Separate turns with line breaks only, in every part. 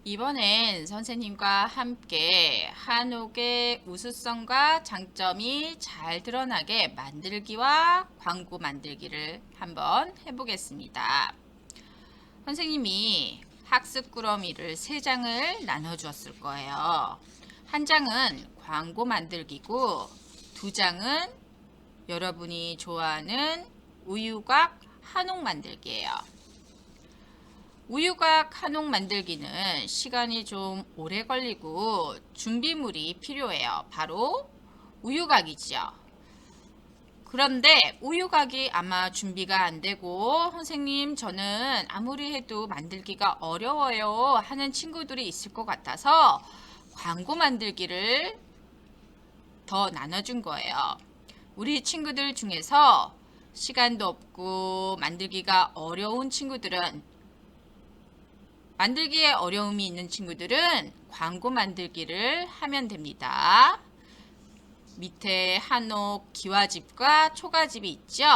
이번엔 선생님과 함께 한옥의 우수성과 장점이 잘 드러나게 만들기와 광고 만들기를 한번 해보겠습니다. 선생님이 학습 꾸러미를 3장을 나눠 주었을 거예요. 한 장은 광고 만들기고 2장은 여러분이 좋아하는 우유곽 한옥 만들기예요. 우유곽 한옥 만들기는 시간이 좀 오래 걸리고 준비물이 필요해요. 바로 우유곽이죠. 그런데 우유곽이 아마 준비가 안 되고 선생님 저는 아무리 해도 만들기가 어려워요 하는 친구들이 있을 것 같아서 광고 만들기를 더 나눠준 거예요. 우리 친구들 중에서 시간도 없고 만들기가 어려운 친구들은 만들기에 어려움이 있는 친구들은 광고 만들기를 하면 됩니다. 밑에 한옥 기와집과 초가집이 있죠.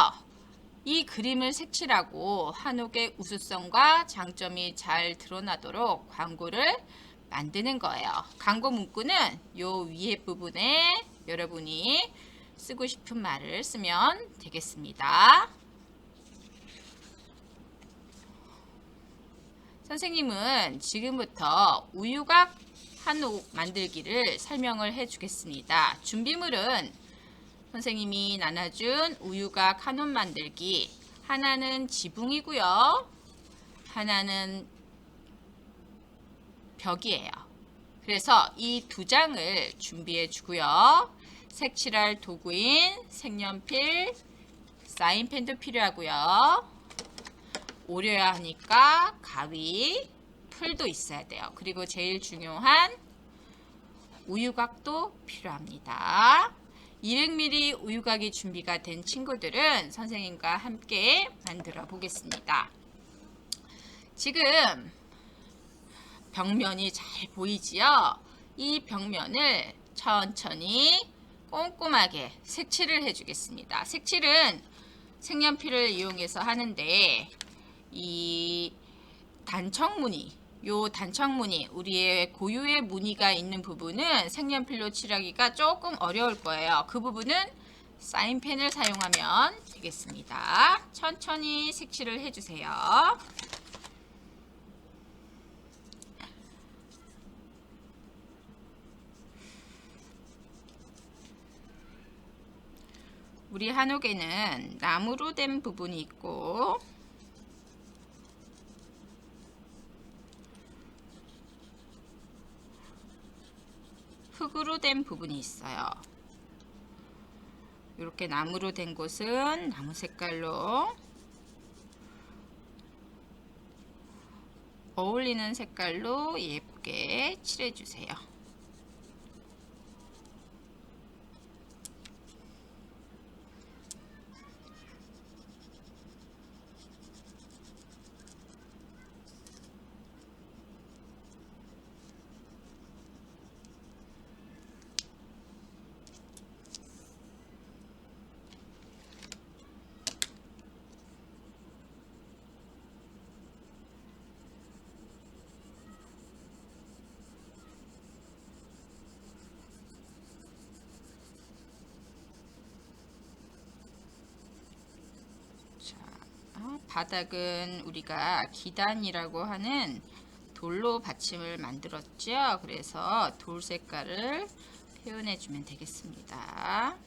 이 그림을 색칠하고 한옥의 우수성과 장점이 잘 드러나도록 광고를 만드는 거예요. 광고 문구는 요 위에 부분에 여러분이 쓰고 싶은 말을 쓰면 되겠습니다. 선생님은 지금부터 우유곽 한옥 만들기를 설명을 해 주겠습니다. 준비물은 선생님이 나눠준 우유곽 한옥 만들기, 하나는 지붕이고요. 하나는 벽이에요. 그래서 이 2장을 준비해 주고요. 색칠할 도구인 색연필, 사인펜도 필요하고요. 오려야 하니까 가위, 풀도 있어야 돼요. 그리고 제일 중요한 우유곽도 필요합니다. 200ml 우유곽이 준비가 된 친구들은 선생님과 함께 만들어 보겠습니다. 지금 벽면이 잘 보이지요? 이 벽면을 천천히 꼼꼼하게 색칠을 해주겠습니다. 색칠은 색연필을 이용해서 하는데 이 단청무늬, 요 단청무늬, 우리의 고유의 무늬가 있는 부분은 색연필로 칠하기가 조금 어려울 거예요. 그 부분은 사인펜을 사용하면 되겠습니다. 천천히 색칠을 해주세요. 우리 한옥에는 나무로 된 부분이 있고 흙으로 된 부분이 있어요. 이렇게 나무로 된 곳은 나무 색깔로 어울리는 색깔로 예쁘게 칠해주세요. 바닥은 우리가 기단이라고 하는 돌로 받침을 만들었죠. 그래서 돌 색깔을 표현해 주면 되겠습니다.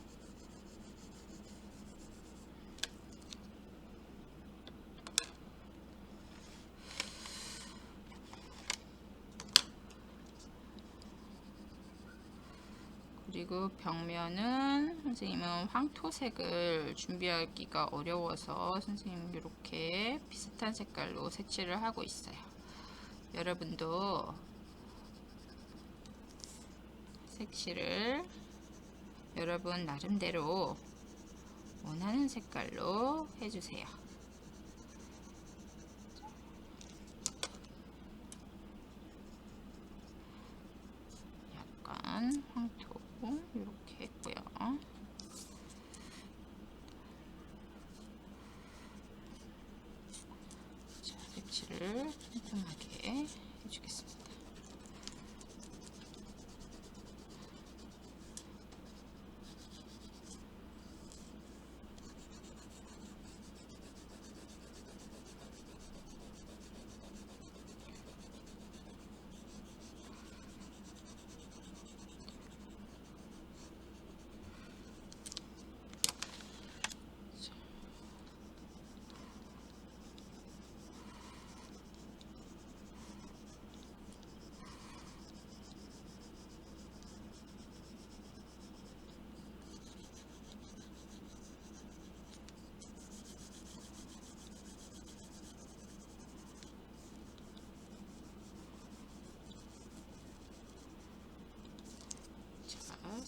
그리고 벽면은 선생님은 황토색을 준비하기가 어려워서 선생님 이렇게 비슷한 색깔로 색칠을 하고 있어요. 여러분도 색칠을 여러분 나름대로 원하는 색깔로 해주세요. 약간 황토 이렇게 했고요. 자, 색칠을 꼼꼼하게 해주겠습니다.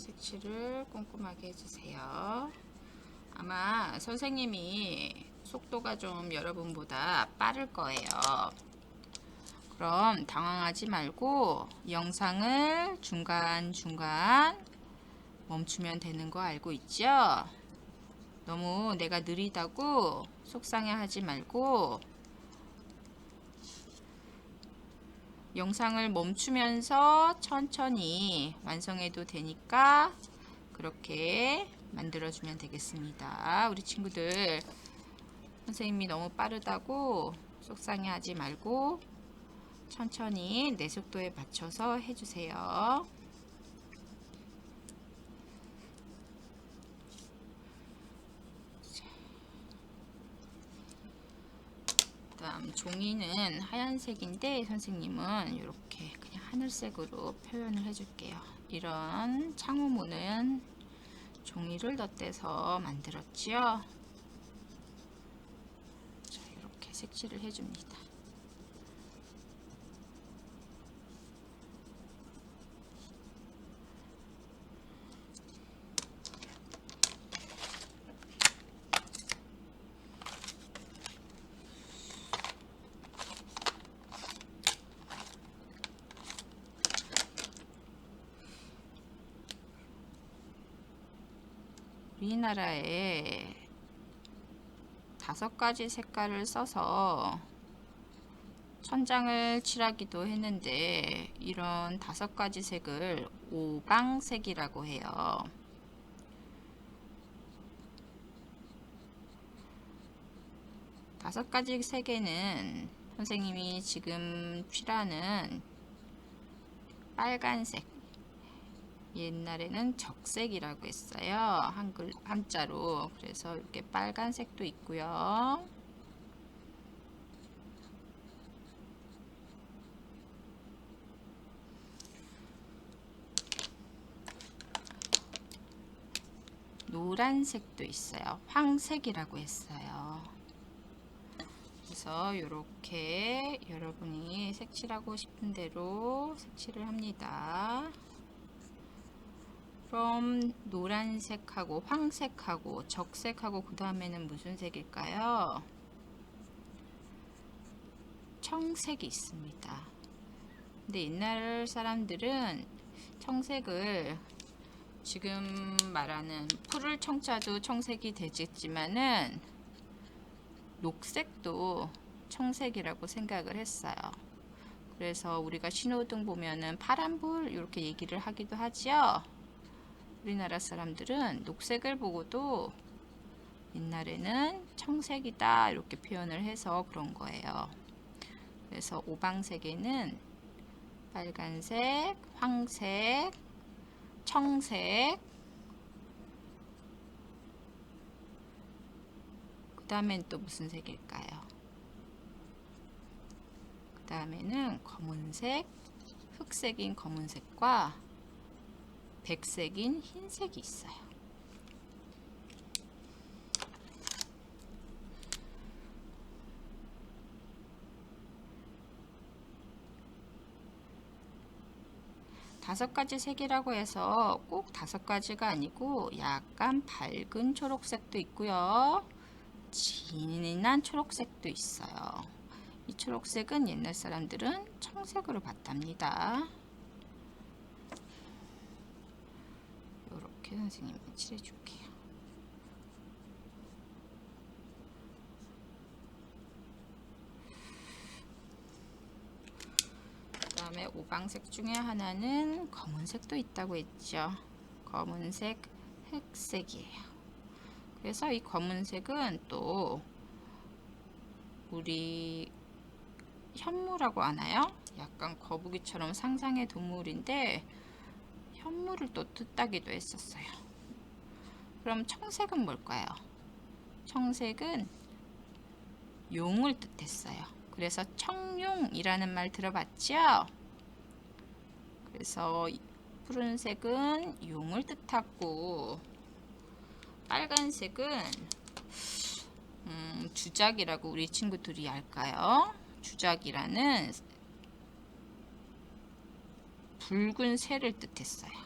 색칠을 꼼꼼하게 해주세요. 아마 선생님이 속도가 좀 여러분보다 빠를 거예요. 그럼 당황하지 말고 영상을 중간중간 멈추면 되는 거 알고 있죠? 너무 내가 느리다고 속상해하지 말고 영상을 멈추면서 천천히 완성해도 되니까 그렇게 만들어주면 되겠습니다. 우리 친구들 선생님이 너무 빠르다고 속상해하지 말고 천천히 내 속도에 맞춰서 해주세요. 다음 종이는 하얀색인데 선생님은 이렇게 그냥 하늘색으로 표현을 해줄게요. 이런 창호문은 종이를 덧대서 만들었지요. 자, 이렇게 색칠을 해줍니다. 우리나라에 5가지 색깔을 써서 천장을 칠하기도 했는데 이런 5가지 색을 오방색이라고 해요. 다섯 가지 색에는 선생님이 지금 칠하는 빨간색, 옛날에는 적색이라고 했어요. 한글 한자로. 그래서 이렇게 빨간색도 있고요. 노란색도 있어요. 황색이라고 했어요. 그래서 이렇게 여러분이 색칠하고 싶은 대로 색칠을 합니다. 그럼 노란색하고 황색하고 적색하고 그 다음에는 무슨 색일까요? 청색이 있습니다. 근데 옛날 사람들은 청색을 지금 말하는 푸를 청자도 청색이 되겠지만은 녹색도 청색이라고 생각을 했어요. 그래서 우리가 신호등 보면은 파란불 이렇게 얘기를 하기도 하지요. 우리나라 사람들은 녹색을 보고도 옛날에는 청색이다 이렇게 표현을 해서 그런 거예요. 그래서 오방색에는 빨간색, 황색, 청색, 그 다음엔 또 무슨 색일까요? 그 다음에는 검은색, 흑색인 검은색과 백색인 흰색이 있어요. 다섯 가지 색이라고 해서 꼭 5가지가 아니고 약간 밝은 초록색도 있고요. 진한 초록색도 있어요. 이 초록색은 옛날 사람들은 청색으로 봤답니다. 이렇게 선생님이 칠해줄게요. 그 다음에 오방색 중에 하나는 검은색도 있다고 했죠. 검은색, 흑색이에요. 그래서 이 검은색은 또 우리 현무라고 하나요? 약간 거북이처럼 상상의 동물인데 현무를 또 뜻하기도 했었어요. 그럼 청색은 뭘까요? 청색은 용을 뜻했어요. 그래서 청룡이라는 말 들어봤죠? 그래서 푸른색은 용을 뜻하고 빨간색은 주작이라고 우리 친구들이 알까요? 주작이라는 붉은 새를 뜻했어요.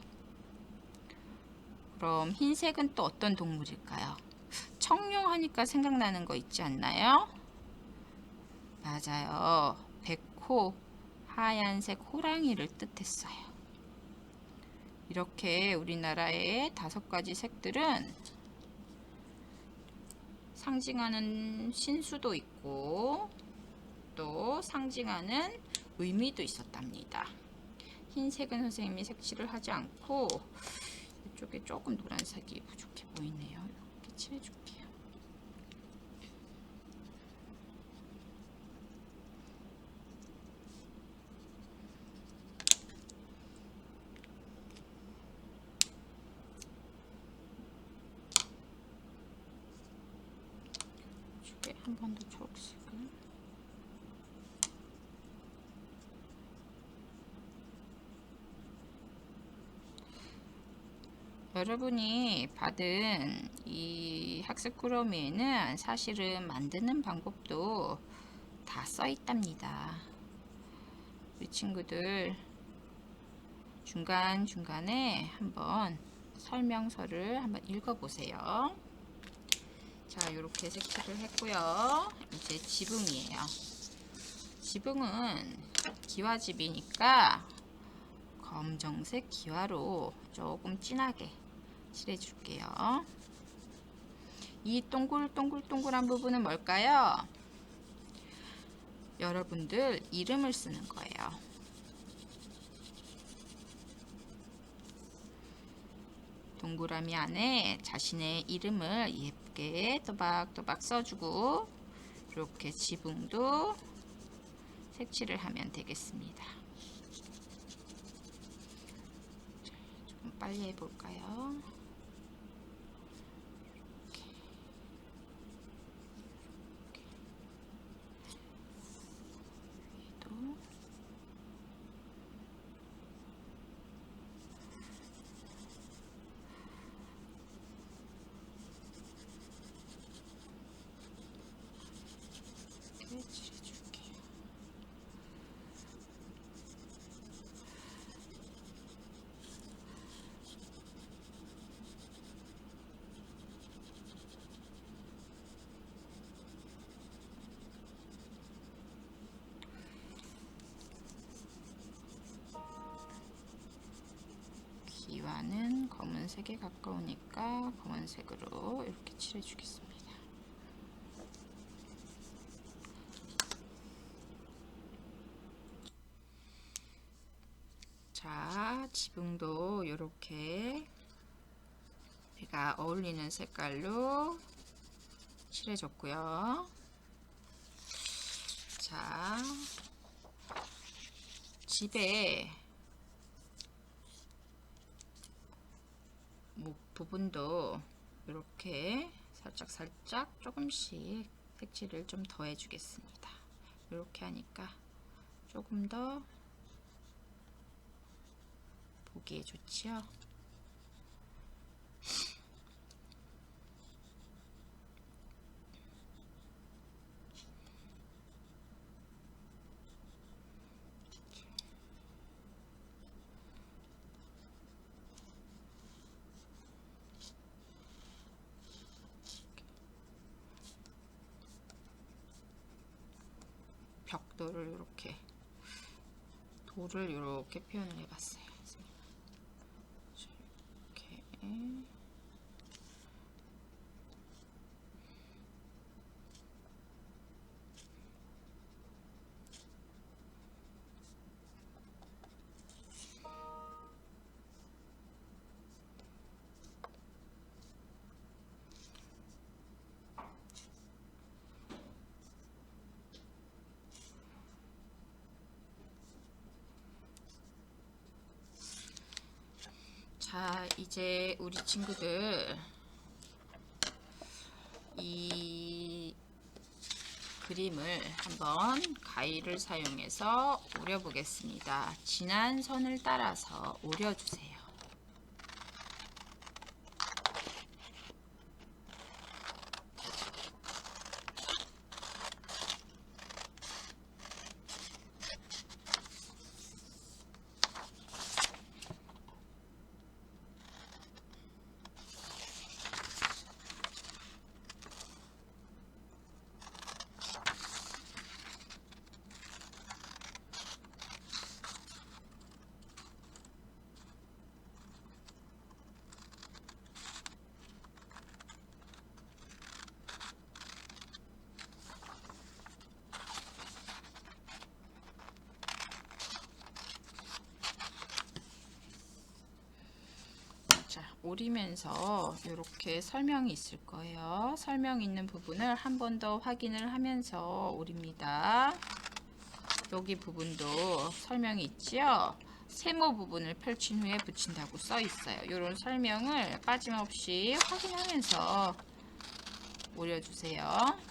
그럼 흰색은 또 어떤 동물일까요? 청룡 하니까 생각나는 거 있지 않나요? 맞아요. 백호, 하얀색 호랑이를 뜻했어요. 이렇게 우리나라의 5가지 색들은 상징하는 신수도 있고 또 상징하는 의미도 있었답니다. 흰색은 선생님이 색칠을 하지 않고 이쪽에 조금 노란색이 부족해 보이네요. 이렇게 칠해줄게요. 이쪽에 한 번 더 초록색을. 여러분이 받은 이 학습 꾸러미에는 사실은 만드는 방법도 다 써 있답니다. 우리 친구들 중간중간에 한번 설명서를 한번 읽어보세요. 자, 이렇게 색칠을 했고요. 이제 지붕이에요. 지붕은 기와집이니까 검정색 기와로 조금 진하게 칠해줄게요. 이 동글동글동글한 부분은 뭘까요? 여러분들 이름을 쓰는 거예요. 동그라미 안에 자신의 이름을 예쁘게 또박또박 써주고 이렇게 지붕도 색칠을 하면 되겠습니다. 조금 빨리 해볼까요? 칠해줄게요. 기와는 검은색에 가까우니까 검은색으로 이렇게 칠해주겠습니다. 자, 지붕도 이렇게 배가 어울리는 색깔로 칠해줬고요. 자, 집에 목 부분도 이렇게 살짝 조금씩 색칠을 좀 더 해주겠습니다. 이렇게 하니까 조금 더 보기에 좋지요. 벽돌을 이렇게 돌을 이렇게 표현을 해봤어요. 이렇게 자, 이제 우리 친구들 이 그림을 한번 가위를 사용해서 오려보겠습니다. 진한 선을 따라서 오려주세요. 오리면서 이렇게 설명이 있을 거예요. 설명 있는 부분을 한 번 더 확인을 하면서 오립니다. 여기 부분도 설명이 있지요. 세모 부분을 펼친 후에 붙인다고 써 있어요. 이런 설명을 빠짐없이 확인하면서 오려주세요.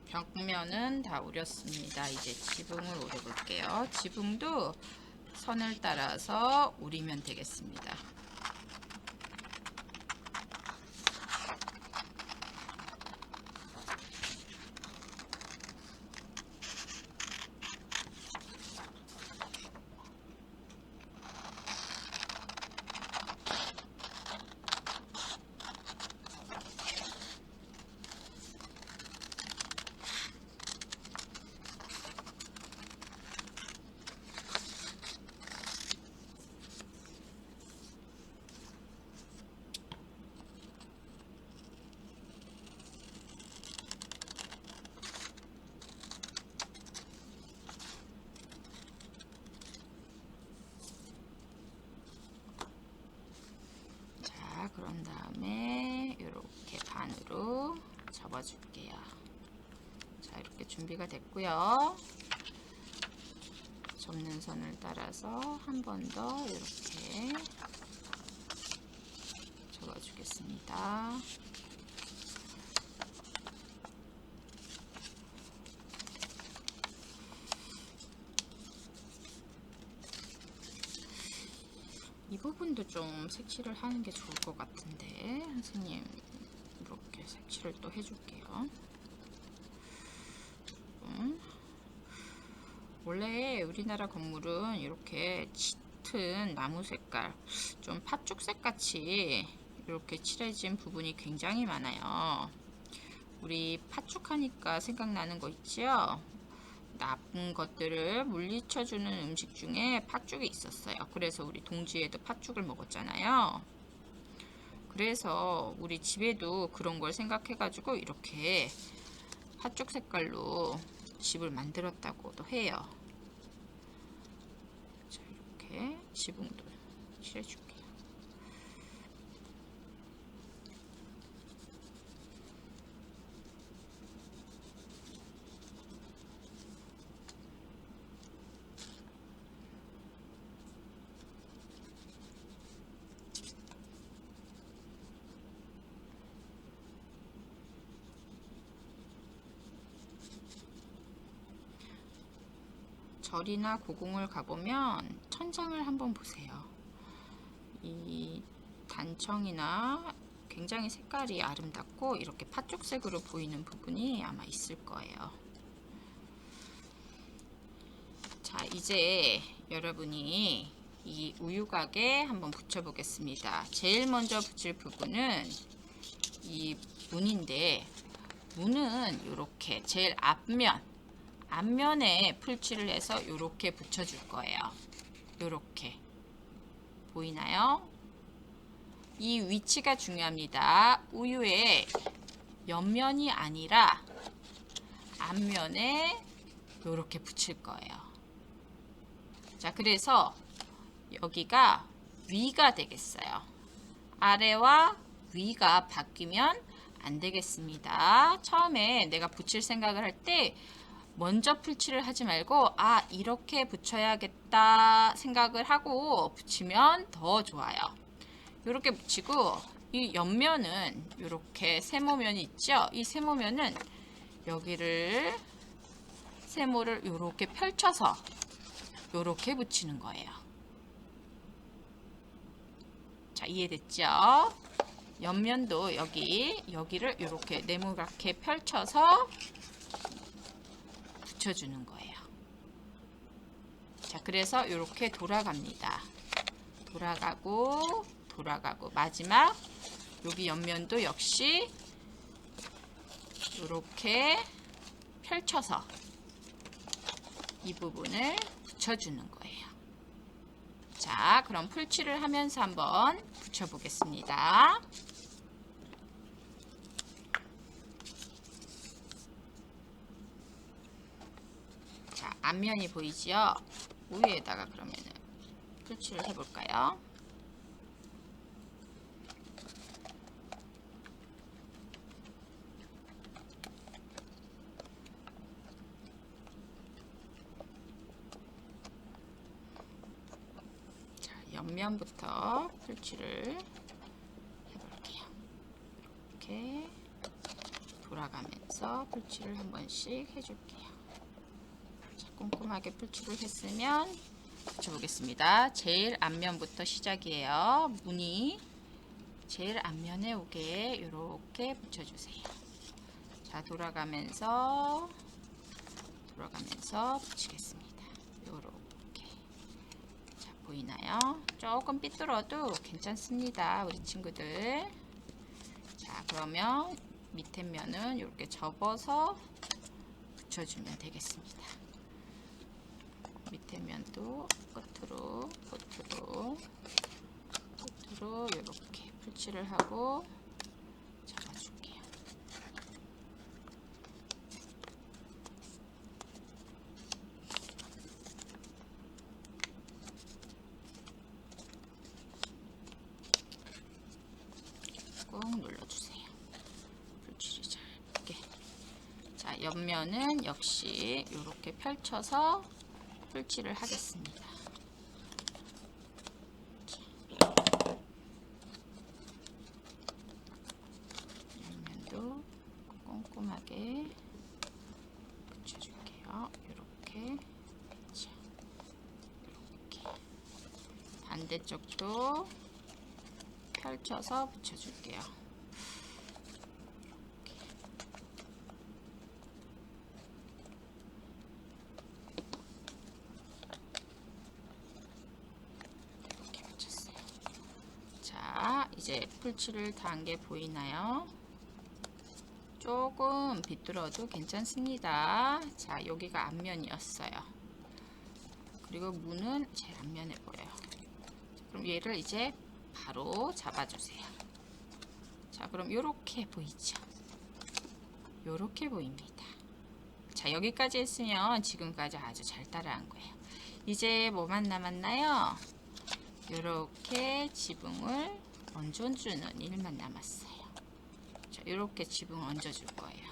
벽면은 다 오렸습니다. 이제 지붕을 오려볼게요. 지붕도 선을 따라서 오리면 되겠습니다. 그런 다음에 이렇게 반으로 접어줄게요. 자, 이렇게 준비가 됐고요. 접는 선을 따라서 한 번 더 이렇게 접어주겠습니다. 이 부분도 좀 색칠을 하는 게 좋을 것 같은데, 선생님 이렇게 색칠을 또 해줄게요. 원래 우리나라 건물은 이렇게 짙은 나무 색깔, 좀 팥죽색 같이 이렇게 칠해진 부분이 굉장히 많아요. 우리 팥죽하니까 생각나는 거 있지요? 나쁜 것들을 물리쳐주는 음식 중에 팥죽이 있었어요. 그래서 우리 동지에도 팥죽을 먹었잖아요. 그래서 우리 집에도 그런 걸 생각해가지고 이렇게 팥죽 색깔로 집을 만들었다고도 해요. 자, 이렇게 지붕도 칠해줄게요. 절이나 고궁을 가보면 천장을 한번 보세요. 이 단청이나 굉장히 색깔이 아름답고 이렇게 팥죽색으로 보이는 부분이 아마 있을 거예요. 자, 이제 여러분이 이 우유곽에 한번 붙여 보겠습니다. 제일 먼저 붙일 부분은 이 문인데, 문은 이렇게 제일 앞면에 풀칠을 해서 이렇게 붙여줄 거예요. 이렇게 보이나요? 이 위치가 중요합니다. 우유의 옆면이 아니라 앞면에 이렇게 붙일 거예요. 자, 그래서 여기가 위가 되겠어요. 아래와 위가 바뀌면 안 되겠습니다. 처음에 내가 붙일 생각을 할 때 먼저 풀칠을 하지 말고 이렇게 붙여야겠다 생각을 하고 붙이면 더 좋아요. 이렇게 붙이고 이 옆면은 이렇게 세모면이 있죠. 이 세모면은 여기를 세모를 이렇게 펼쳐서 이렇게 붙이는 거예요. 자, 이해됐죠? 옆면도 여기를 이렇게 네모나게 펼쳐서 붙여주는 거예요. 자, 그래서 이렇게 돌아갑니다. 돌아가고 마지막 여기 옆면도 역시 이렇게 펼쳐서 이 부분을 붙여주는 거예요. 자, 그럼 풀칠을 하면서 한번 붙여보겠습니다. 자, 앞면이 보이지요? 위에다가 그러면은 풀칠을 해볼까요? 옆면부터 풀칠을 해볼게요. 이렇게 돌아가면서 풀칠을 한 번씩 해줄게요. 자, 꼼꼼하게 풀칠을 했으면 붙여보겠습니다. 제일 앞면부터 시작이에요. 무늬 제일 앞면에 오게 이렇게 붙여주세요. 자, 돌아가면서 붙이겠습니다. 요렇게. 자, 보이나요? 조금 삐뚤어도 괜찮습니다, 우리 친구들. 자, 그러면 밑에 면은 이렇게 접어서 붙여주면 되겠습니다. 밑에 면도 끝으로 이렇게 풀칠을 하고 잡아줄게요. 꾹 눌러주세요. 풀칠이 잘 붙게. 자, 옆면은 역시 이렇게 펼쳐서 풀칠을 하겠습니다. 옆면도 꼼꼼하게 붙여줄게요. 이렇게. 자, 이렇게. 반대쪽도 펼쳐서 붙여줄게요. 이렇게 붙였어요. 자, 이제 풀칠을 다 한 게 보이나요? 조금 비뚤어도 괜찮습니다. 자, 여기가 앞면이었어요. 그리고 문은 제 앞면에 보여요. 그럼 얘를 이제 바로 잡아주세요. 자, 그럼 요렇게 보이죠? 요렇게 보입니다. 자, 여기까지 했으면 지금까지 아주 잘 따라한 거예요. 이제 뭐만 남았나요? 요렇게 지붕을 얹어주는 일만 남았어요. 자, 요렇게 지붕을 얹어줄 거예요.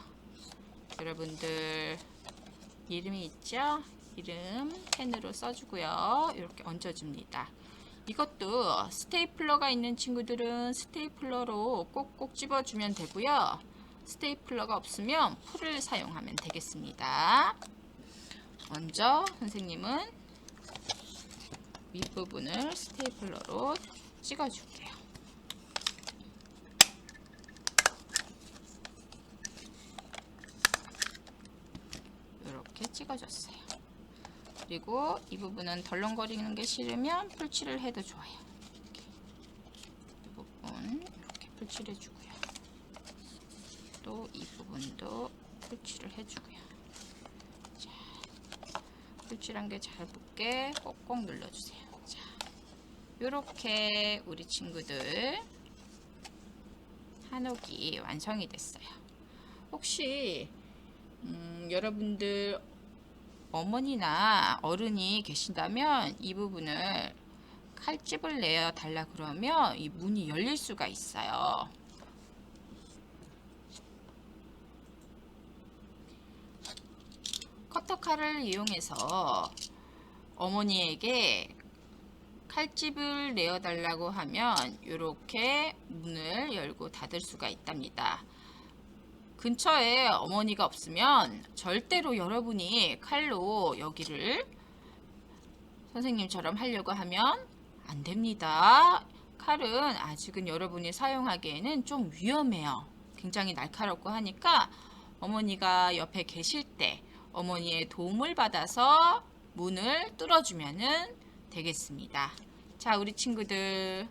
여러분들 이름이 있죠? 이름 펜으로 써주고요. 이렇게 얹어줍니다. 이것도 스테이플러가 있는 친구들은 스테이플러로 꼭꼭 집어주면 되고요. 스테이플러가 없으면 풀을 사용하면 되겠습니다. 먼저 선생님은 윗부분을 스테이플러로 찍어줄게요. 이렇게 찍어줬어요. 그리고 이 부분은 덜렁거리는 게 싫으면 풀칠을 해도 좋아요. 이렇게. 이 부분 이렇게 풀칠해 주고요. 또 이 부분도 풀칠을 해주고요. 자, 풀칠한 게 잘 붙게 꼭꼭 눌러주세요. 자, 이렇게 우리 친구들 한옥이 완성이 됐어요. 혹시 여러분들 어머니나 어른이 계신다면 이 부분을 칼집을 내어 달라 그러면 이 문이 열릴 수가 있어요. 커터칼을 이용해서 어머니에게 칼집을 내어 달라고 하면 이렇게 문을 열고 닫을 수가 있답니다. 근처에 어머니가 없으면 절대로 여러분이 칼로 여기를 선생님처럼 하려고 하면 안 됩니다. 칼은 아직은 여러분이 사용하기에는 좀 위험해요. 굉장히 날카롭고 하니까 어머니가 옆에 계실 때 어머니의 도움을 받아서 문을 뚫어주면 되겠습니다. 자, 우리 친구들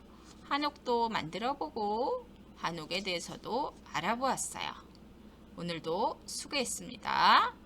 한옥도 만들어보고 한옥에 대해서도 알아보았어요. 오늘도 수고했습니다.